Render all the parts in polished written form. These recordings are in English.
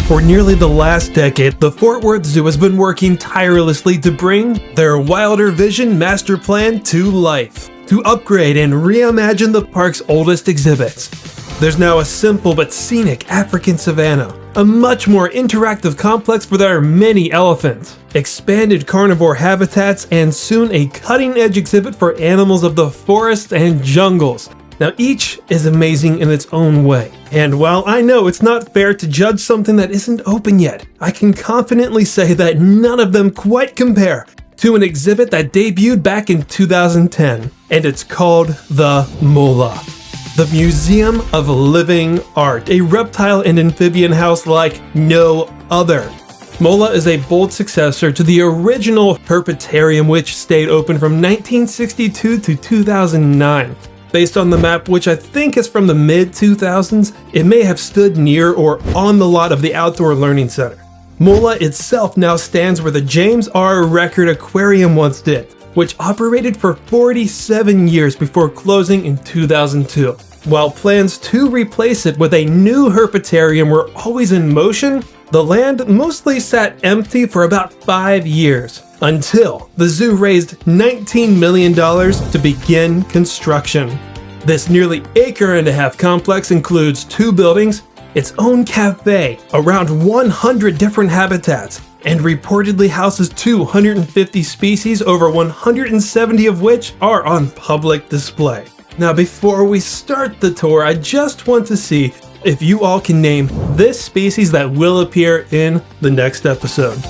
For nearly the last decade, the Fort Worth Zoo has been working tirelessly to bring their Wilder Vision master plan to life, to upgrade and reimagine the park's oldest exhibits. There's now a simple but scenic African savanna, a much more interactive complex for their many elephants, expanded carnivore habitats, and soon a cutting-edge exhibit for animals of the forests and jungles. Now, each is amazing in its own way, and while I know it's not fair to judge something that isn't open yet, I can confidently say that none of them quite compare to an exhibit that debuted back in 2010, and it's called the MOLA, the Museum of Living Art, a reptile and amphibian house like no other. MOLA is a bold successor to the original Herpetarium, which stayed open from 1962 to 2009. Based on the map, which I think is from the mid-2000s, it may have stood near or on the lot of the Outdoor Learning Center. MOLA itself now stands where the James R. Record Aquarium once did, which operated for 47 years before closing in 2002. While plans to replace it with a new herpetarium were always in motion, the land mostly sat empty for about 5 years, until the zoo raised $19 million to begin construction. This nearly acre-and-a-half complex includes 2 buildings, its own cafe, around 100 different habitats, and reportedly houses 250 species, over 170 of which are on public display. Now, before we start the tour, I just want to see if you all can name this species that will appear in the next episode.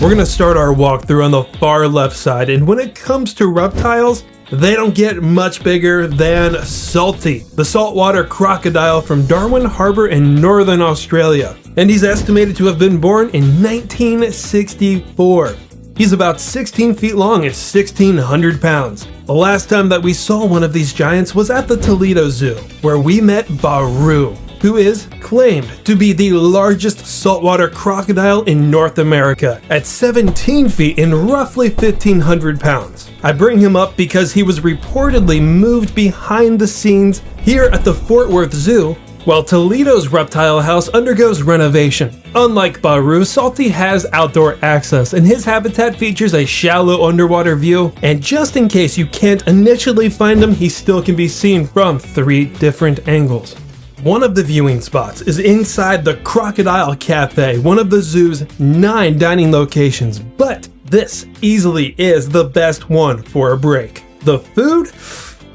We're gonna start our walkthrough on the far left side, and when it comes to reptiles, they don't get much bigger than Salty, the saltwater crocodile from Darwin Harbour in northern Australia, and he's estimated to have been born in 1964. He's about 16 feet long and 1,600 pounds. The last time that we saw one of these giants was at the Toledo Zoo, where we met Baru, who is claimed to be the largest saltwater crocodile in North America, at 17 feet and roughly 1,500 pounds. I bring him up because he was reportedly moved behind the scenes here at the Fort Worth Zoo, while Toledo's reptile house undergoes renovation. Unlike Baru, Salty has outdoor access, and his habitat features a shallow underwater view, and just in case you can't initially find him, he still can be seen from 3 different angles. One of the viewing spots is inside the Crocodile Cafe, one of the zoo's 9 dining locations, but this easily is the best one for a break. The food?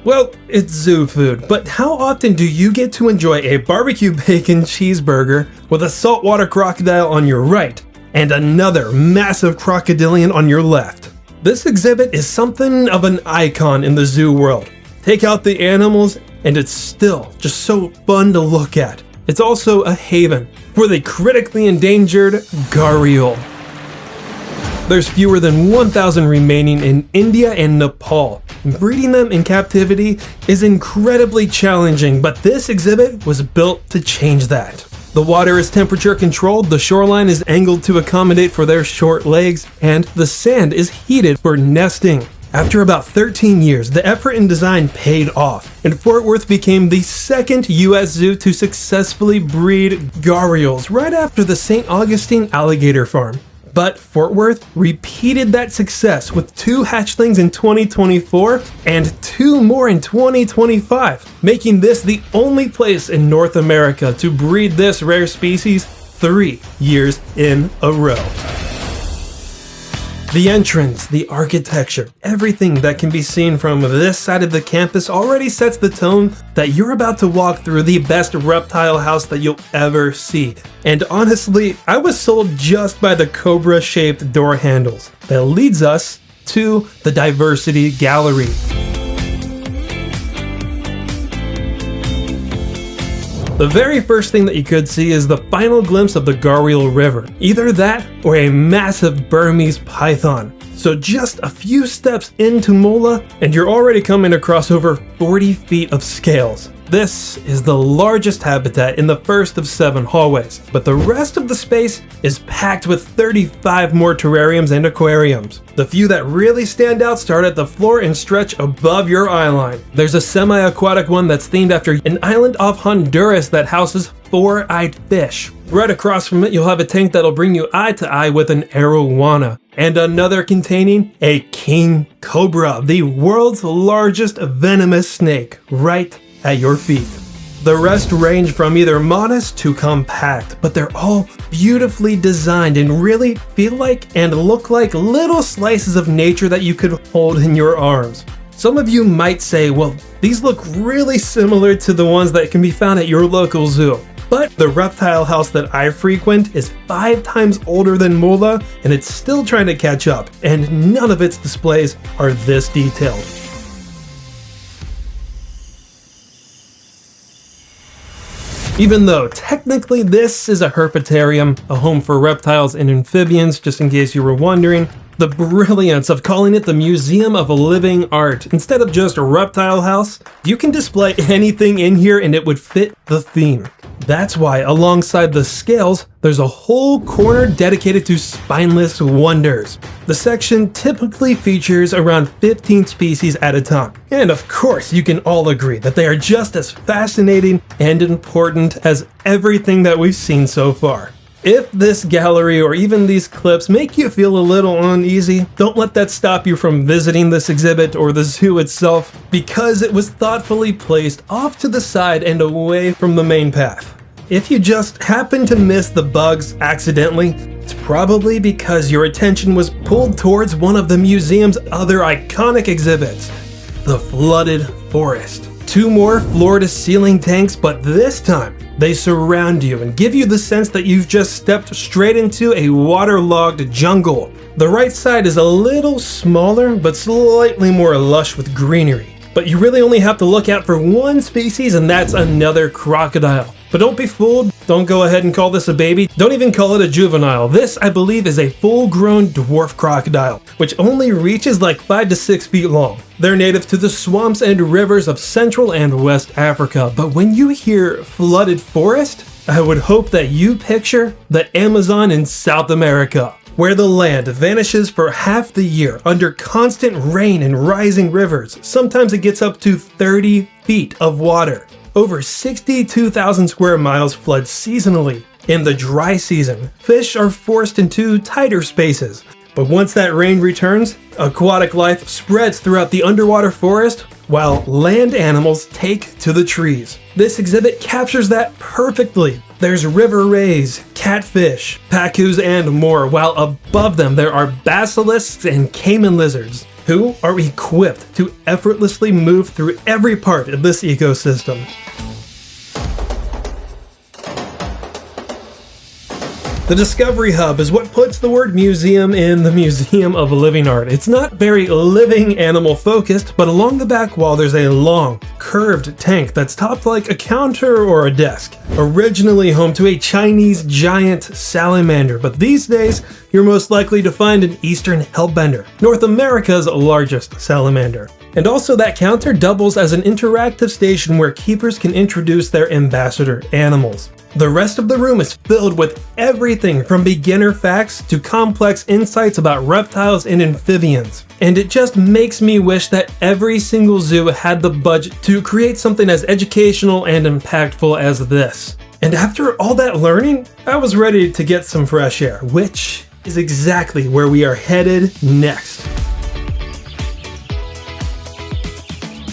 Well, it's zoo food, but how often do you get to enjoy a barbecue bacon cheeseburger with a saltwater crocodile on your right and another massive crocodilian on your left? This exhibit is something of an icon in the zoo world. Take out the animals and it's still just so fun to look at. It's also a haven for the critically endangered Gharial. There's fewer than 1,000 remaining in India and Nepal. Breeding them in captivity is incredibly challenging, but this exhibit was built to change that. The water is temperature controlled, the shoreline is angled to accommodate for their short legs, and the sand is heated for nesting. After about 13 years, the effort and design paid off, and Fort Worth became the second U.S. zoo to successfully breed Gharials right after the St. Augustine Alligator Farm. But Fort Worth repeated that success with 2 hatchlings in 2024 and 2 more in 2025, making this the only place in North America to breed this rare species 3 years in a row. The entrance, the architecture, everything that can be seen from this side of the campus already sets the tone that you're about to walk through the best reptile house that you'll ever see. And honestly, I was sold just by the cobra-shaped door handles. That leads us to the Diversity Gallery. The very first thing that you could see is the final glimpse of the Gharial River. Either that or a massive Burmese python. So just a few steps into MOLA and you're already coming across over 40 feet of scales. This is the largest habitat in the first of 7 hallways, but the rest of the space is packed with 35 more terrariums and aquariums. The few that really stand out start at the floor and stretch above your eye line. There's a semi-aquatic one that's themed after an island off Honduras that houses four-eyed fish. Right across from it, you'll have a tank that'll bring you eye to eye with an arowana, and another containing a king cobra, the world's largest venomous snake, right at your feet. The rest range from either modest to compact, but they're all beautifully designed and really feel like and look like little slices of nature that you could hold in your arms. Some of you might say, well, these look really similar to the ones that can be found at your local zoo. But the reptile house that I frequent is 5 times older than Mola, and it's still trying to catch up, and none of its displays are this detailed. Even though technically this is a herpetarium, a home for reptiles and amphibians, just in case you were wondering, the brilliance of calling it the Museum of Living Art instead of just a reptile house, you can display anything in here and it would fit the theme. That's why alongside the scales, there's a whole corner dedicated to spineless wonders. The section typically features around 15 species at a time. And of course, you can all agree that they are just as fascinating and important as everything that we've seen so far. If this gallery or even these clips make you feel a little uneasy, don't let that stop you from visiting this exhibit or the zoo itself, because it was thoughtfully placed off to the side and away from the main path. If you just happen to miss the bugs accidentally, it's probably because your attention was pulled towards one of the museum's other iconic exhibits, the flooded forest. 2 more floor-to-ceiling tanks, but this time, they surround you and give you the sense that you've just stepped straight into a waterlogged jungle. The right side is a little smaller, but slightly more lush with greenery. But you really only have to look out for one species, and that's another crocodile. But don't be fooled, don't go ahead and call this a baby, don't even call it a juvenile. This, I believe, is a full-grown dwarf crocodile, which only reaches like 5 to 6 feet long. They're native to the swamps and rivers of Central and West Africa, but when you hear flooded forest, I would hope that you picture the Amazon in South America, where the land vanishes for half the year under constant rain and rising rivers. Sometimes it gets up to 30 feet of water. Over 62,000 square miles flood seasonally. In the dry season, fish are forced into tighter spaces. But once that rain returns, aquatic life spreads throughout the underwater forest, while land animals take to the trees. This exhibit captures that perfectly. There's river rays, catfish, pacus, and more, while above them there are basilisks and caiman lizards, who are equipped to effortlessly move through every part of this ecosystem. The Discovery Hub is what puts the word museum in the Museum of Living Art. It's not very living animal focused, but along the back wall there's a long, curved tank that's topped like a counter or a desk. Originally home to a Chinese giant salamander, but these days you're most likely to find an eastern hellbender, North America's largest salamander. And also that counter doubles as an interactive station where keepers can introduce their ambassador animals. The rest of the room is filled with everything from beginner facts to complex insights about reptiles and amphibians. And it just makes me wish that every single zoo had the budget to create something as educational and impactful as this. And after all that learning, I was ready to get some fresh air, which is exactly where we are headed next.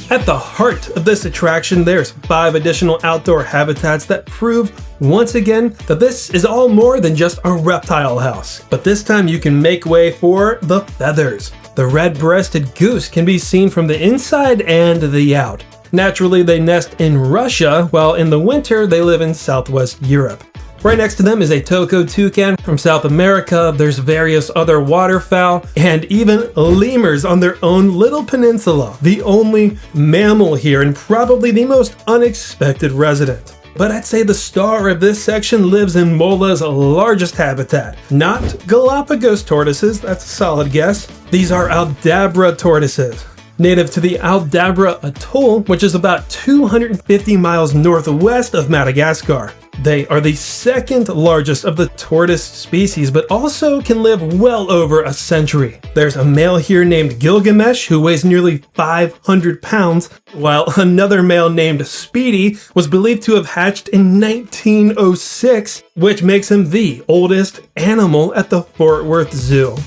At the heart of this attraction, there's 5 additional outdoor habitats that prove once again that this is all more than just a reptile house. But this time you can make way for the feathers. The red-breasted goose can be seen from the inside and the out. Naturally, they nest in Russia, while in the winter they live in Southwest Europe. Right next to them is a toko toucan from South America. There's various other waterfowl and even lemurs on their own little peninsula, the only mammal here and probably the most unexpected resident. But I'd say the star of this section lives in Mola's largest habitat. Not Galapagos tortoises, that's a solid guess. These are Aldabra tortoises. Native to the Aldabra Atoll, which is about 250 miles northwest of Madagascar. They are the second largest of the tortoise species, but also can live well over a century. There's a male here named Gilgamesh who weighs nearly 500 pounds, while another male named Speedy was believed to have hatched in 1906, which makes him the oldest animal at the Fort Worth Zoo.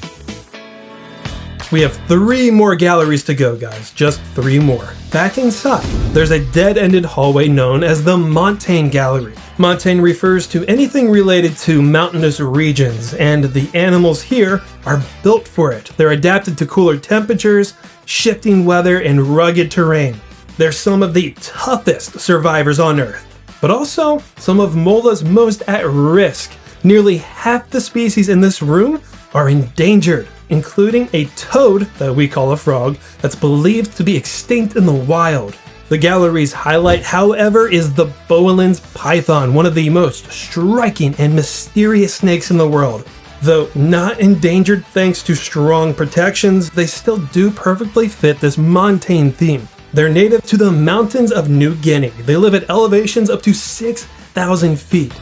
We have 3 more galleries to go, guys, just 3 more. Back inside, there's a dead-ended hallway known as the Montaine Gallery. Montagne refers to anything related to mountainous regions, and the animals here are built for it. They're adapted to cooler temperatures, shifting weather, and rugged terrain. They're some of the toughest survivors on Earth, but also some of Mola's most at risk. Nearly half the species in this room are endangered, including a toad that we call a frog that's believed to be extinct in the wild. The gallery's highlight, however, is the Burmese Python, one of the most striking and mysterious snakes in the world. Though not endangered thanks to strong protections, they still do perfectly fit this montane theme. They're native to the mountains of New Guinea. They live at elevations up to 6,000 feet.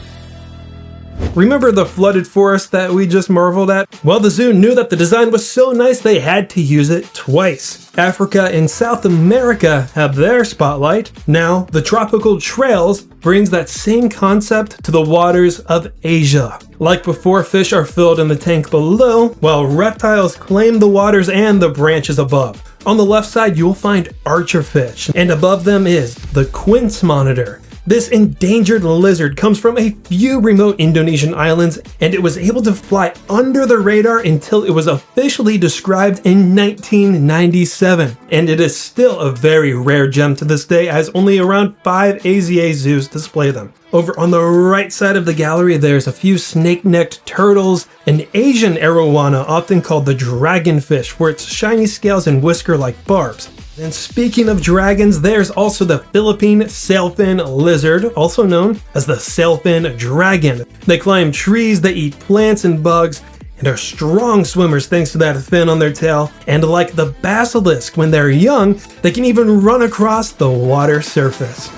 Remember the flooded forest that we just marveled at? Well, the zoo knew that the design was so nice they had to use it twice. Africa and South America have their spotlight. Now, the Tropical Trails brings that same concept to the waters of Asia. Like before, fish are filled in the tank below, while reptiles claim the waters and the branches above. On the left side, you'll find archerfish, and above them is the quince monitor. This endangered lizard comes from a few remote Indonesian islands, and it was able to fly under the radar until it was officially described in 1997. And it is still a very rare gem to this day, as only around 5 AZA zoos display them. Over on the right side of the gallery, there's a few snake-necked turtles, an Asian arowana often called the dragonfish for its shiny scales and whisker like barbs. And speaking of dragons, there's also the Philippine sailfin lizard, also known as the sailfin dragon. They climb trees, they eat plants and bugs, and are strong swimmers thanks to that fin on their tail. And like the basilisk, when they're young, they can even run across the water surface.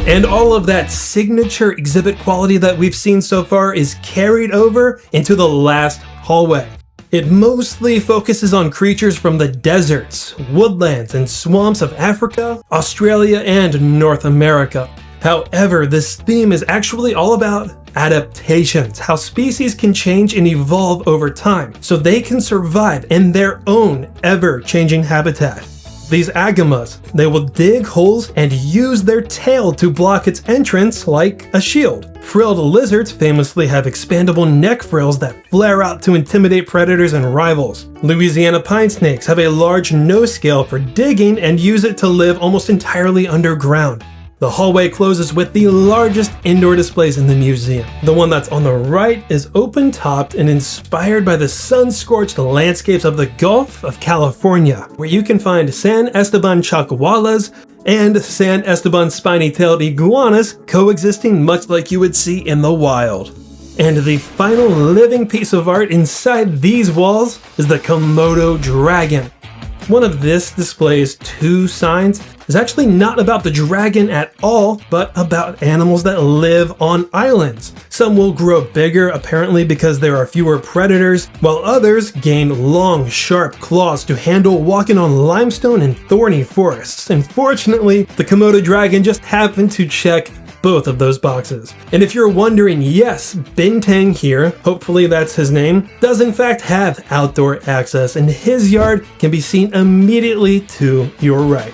And all of that signature exhibit quality that we've seen so far is carried over into the last hallway. It mostly focuses on creatures from the deserts, woodlands, and swamps of Africa, Australia, and North America. However, this theme is actually all about adaptations, how species can change and evolve over time, so they can survive in their own ever-changing habitat. These agamas, they will dig holes and use their tail to block its entrance like a shield. Frilled lizards famously have expandable neck frills that flare out to intimidate predators and rivals. Louisiana pine snakes have a large nose scale for digging and use it to live almost entirely underground. The hallway closes with the largest indoor displays in the museum. The one that's on the right is open-topped and inspired by the sun-scorched landscapes of the Gulf of California, where you can find San Esteban chacahualas and San Esteban spiny-tailed iguanas coexisting much like you would see in the wild. And the final living piece of art inside these walls is the Komodo dragon. One of this display's 2 signs is actually not about the dragon at all, but about animals that live on islands. Some will grow bigger, apparently because there are fewer predators, while others gain long, sharp claws to handle walking on limestone and thorny forests. And fortunately, the Komodo dragon just happened to check both of those boxes. And if you're wondering, yes, Bintang here, hopefully that's his name, does in fact have outdoor access, and his yard can be seen immediately to your right.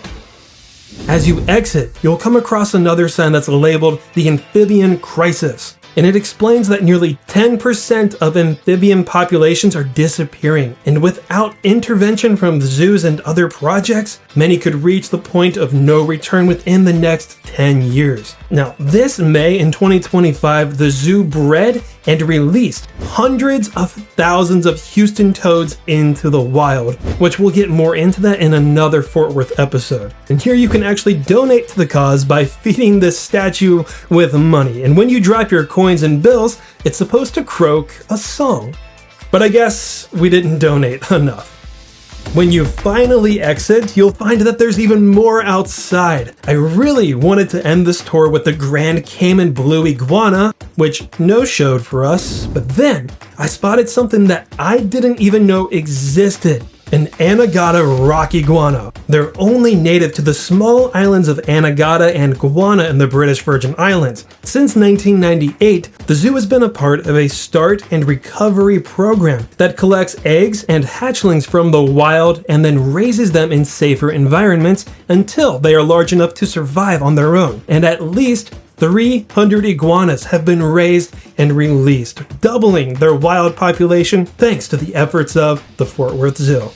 As you exit, you'll come across another sign that's labeled the Amphibian Crisis, and it explains that nearly 10% of amphibian populations are disappearing, and without intervention from zoos and other projects, many could reach the point of no return within the next 10 years. Now, this May in 2025, the zoo bred and released hundreds of thousands of Houston toads into the wild, which we'll get more into that in another Fort Worth episode. And here you can actually donate to the cause by feeding this statue with money. And when you drop your coins and bills, it's supposed to croak a song. But I guess we didn't donate enough. When you finally exit, you'll find that there's even more outside. I really wanted to end this tour with the Grand Cayman Blue Iguana, which no-showed for us, but then I spotted something that I didn't even know existed. An Anegada rock iguana. They're only native to the small islands of Anegada and Guana in the British Virgin Islands. Since 1998, the zoo has been a part of a start and recovery program that collects eggs and hatchlings from the wild and then raises them in safer environments until they are large enough to survive on their own. And at least 300 iguanas have been raised and released, doubling their wild population thanks to the efforts of the Fort Worth Zoo.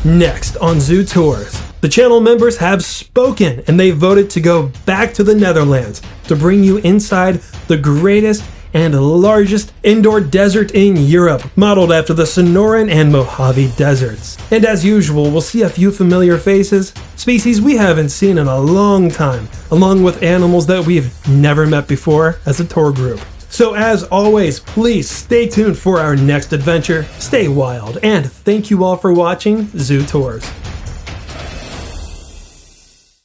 Next on Zoo Tours, the channel members have spoken and they voted to go back to the Netherlands to bring you inside the greatest and largest indoor desert in Europe, modeled after the Sonoran and Mojave deserts. And as usual, we'll see a few familiar faces, species we haven't seen in a long time, along with animals that we've never met before as a tour group. So as always, please stay tuned for our next adventure, stay wild, and thank you all for watching Zoo Tours.